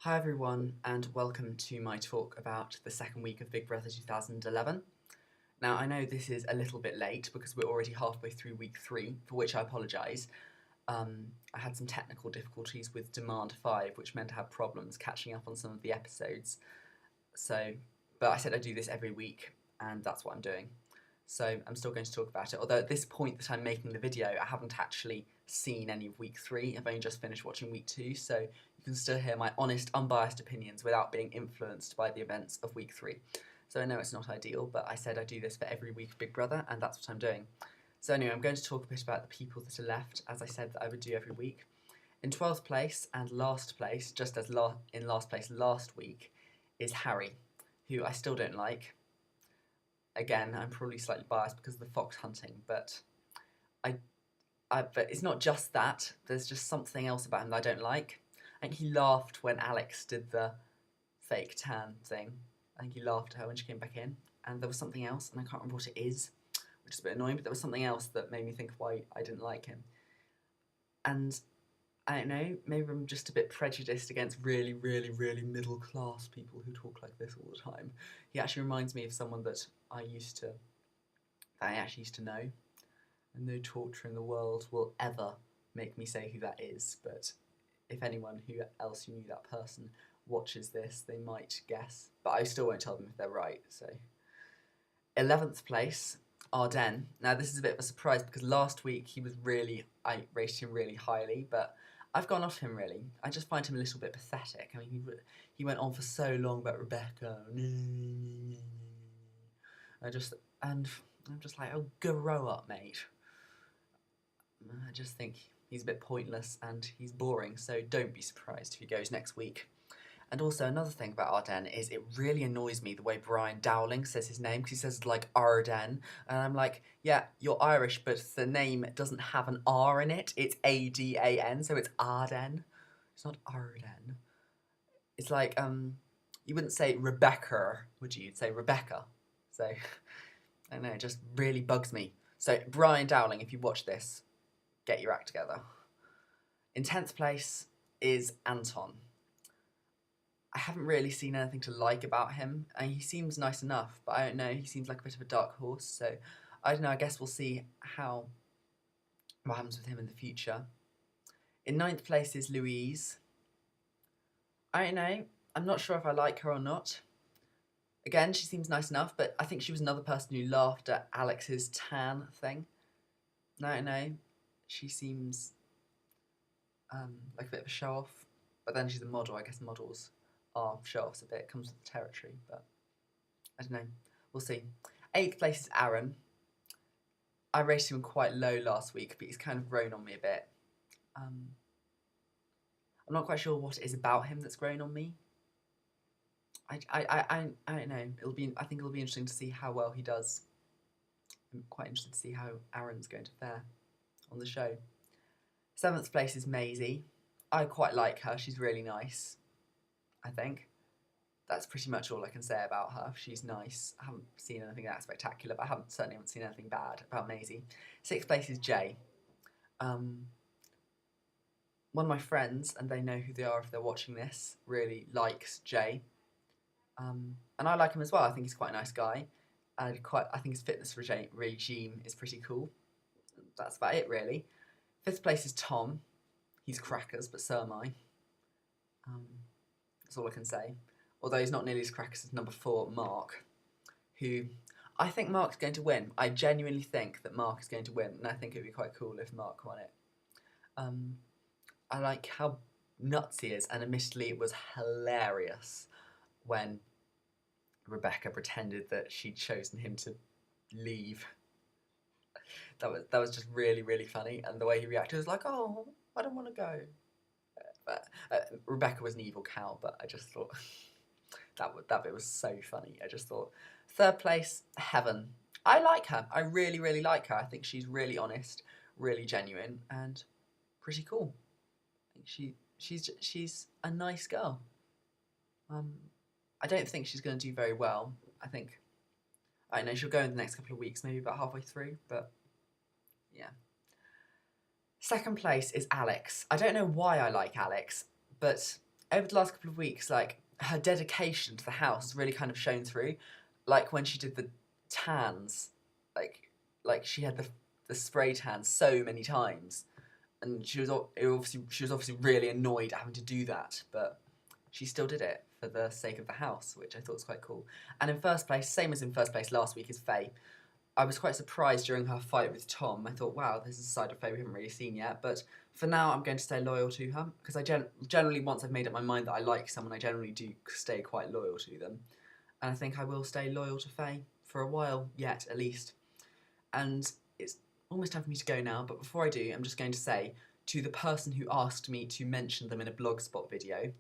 Hi everyone, and welcome to my talk about the second week of Big Brother 2011. Now, I know this is a little bit late because we're already halfway through week 3, for which I apologise. I had some technical difficulties with Demand 5, which meant I had problems catching up on some of the episodes. But I said I'd do this every week, and that's what I'm doing. So I'm still going to talk about it, although at this point that I'm making the video, I haven't actually seen any of week 3. I've only just finished watching week 2, so you can still hear my honest, unbiased opinions without being influenced by the events of week 3. So I know it's not ideal, but I said I'd do this for every week of Big Brother, and that's what I'm doing. So anyway, I'm going to talk a bit about the people that are left, as I said that I would do every week. In 12th place and last place, just as in last place last week, is Harry, who I still don't like. Again, I'm probably slightly biased because of the fox hunting, but but it's not just that. There's just something else about him that I don't like. I think he laughed when Alex did the fake tan thing. I think he laughed at her when she came back in. And there was something else, and I can't remember what it is, which is a bit annoying, but there was something else that made me think of why I didn't like him. And I don't know, maybe I'm just a bit prejudiced against really, really, really middle class people who talk like this all the time. He actually reminds me of someone that I actually used to know. And no torture in the world will ever make me say who that is, but if anyone else who knew that person watches this, they might guess. But I still won't tell them if they're right, so. 11th place, Arden. Now this is a bit of a surprise because last week I rated him really highly, but I've gone off him really. I just find him a little bit pathetic. I mean, he went on for so long about Rebecca. I'm just like, oh, grow up, mate. I just think he's a bit pointless and he's boring, so don't be surprised if he goes next week. And also another thing about Arden is it really annoys me the way Brian Dowling says his name, because he says like Arden, and I'm like, yeah, you're Irish, but the name doesn't have an R in it, it's A-D-A-N, so it's Arden. It's not Arden. It's like, you wouldn't say Rebecca, would you? You'd say Rebecca. So, I don't know, it just really bugs me. So, Brian Dowling, if you watch this, get your act together. In 10th place is Anton. I haven't really seen anything to like about him, and he seems nice enough, but I don't know, he seems like a bit of a dark horse, so I don't know, I guess we'll see what happens with him in the future. In 9th place is Louise. I don't know, I'm not sure if I like her or not. Again, she seems nice enough, but I think she was another person who laughed at Alex's tan thing. I don't know, she seems like a bit of a show-off, but then she's a model. I guess models are show-offs a bit, comes with the territory, but I don't know, we'll see. 8th place is Aaron. I rated him quite low last week, but he's kind of grown on me a bit. I'm not quite sure what it is about him that's grown on me. I don't know. I think it'll be interesting to see how well he does. I'm quite interested to see how Aaron's going to fare on the show. 7th place is Maisie. I quite like her. She's really nice, I think. That's pretty much all I can say about her. She's nice. I haven't seen anything that spectacular, but I certainly haven't seen anything bad about Maisie. 6th place is Jay. One of my friends, and they know who they are if they're watching this, really likes Jay. And I like him as well. I think he's quite a nice guy. I think his fitness regime is pretty cool. That's about it, really. 5th place is Tom. He's crackers, but so am I. That's all I can say. Although he's not nearly as crackers as number 4, Mark, who I think Mark's going to win. I genuinely think that Mark is going to win, and I think it would be quite cool if Mark won it. I like how nuts he is, and admittedly it was hilarious when Rebecca pretended that she'd chosen him to leave. That was just really, really funny, and the way he reacted was like, oh, I don't want to go. But Rebecca was an evil cow, but I just thought that bit was so funny. I just thought. 3rd place, Heaven. I like her. I really, really like her. I think she's really honest, really genuine, and pretty cool. I think she's a nice girl. I don't think she's going to do very well. I know she'll go in the next couple of weeks, maybe about halfway through, but yeah. 2nd place is Alex. I don't know why I like Alex, but over the last couple of weeks, like, her dedication to the house has really kind of shown through. Like when she did the tans, like she had the spray tan so many times, and she was obviously really annoyed at having to do that, but she still did it for the sake of the house, which I thought was quite cool. And in first place, same as in first place last week, is Faye. I was quite surprised during her fight with Tom. I thought, wow, this is a side of Faye we haven't really seen yet. But for now, I'm going to stay loyal to her because I generally, once I've made up my mind that I like someone, I generally do stay quite loyal to them. And I think I will stay loyal to Faye for a while yet, at least. And it's almost time for me to go now. But before I do, I'm just going to say to the person who asked me to mention them in a Blogspot video,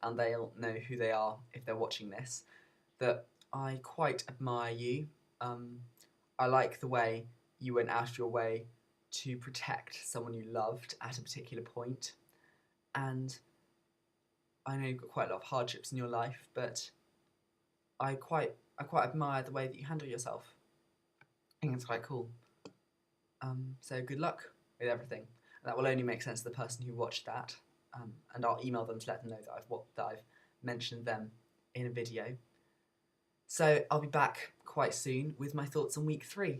and they'll know who they are if they're watching this, that I quite admire you. I like the way you went out of your way to protect someone you loved at a particular point. And I know you've got quite a lot of hardships in your life, but I quite admire the way that you handle yourself. I think it's quite cool. So good luck with everything. And that will only make sense to the person who watched that. And I'll email them to let them know that I've mentioned them in a video. So I'll be back quite soon with my thoughts on week 3.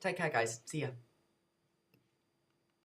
Take care, guys. See ya.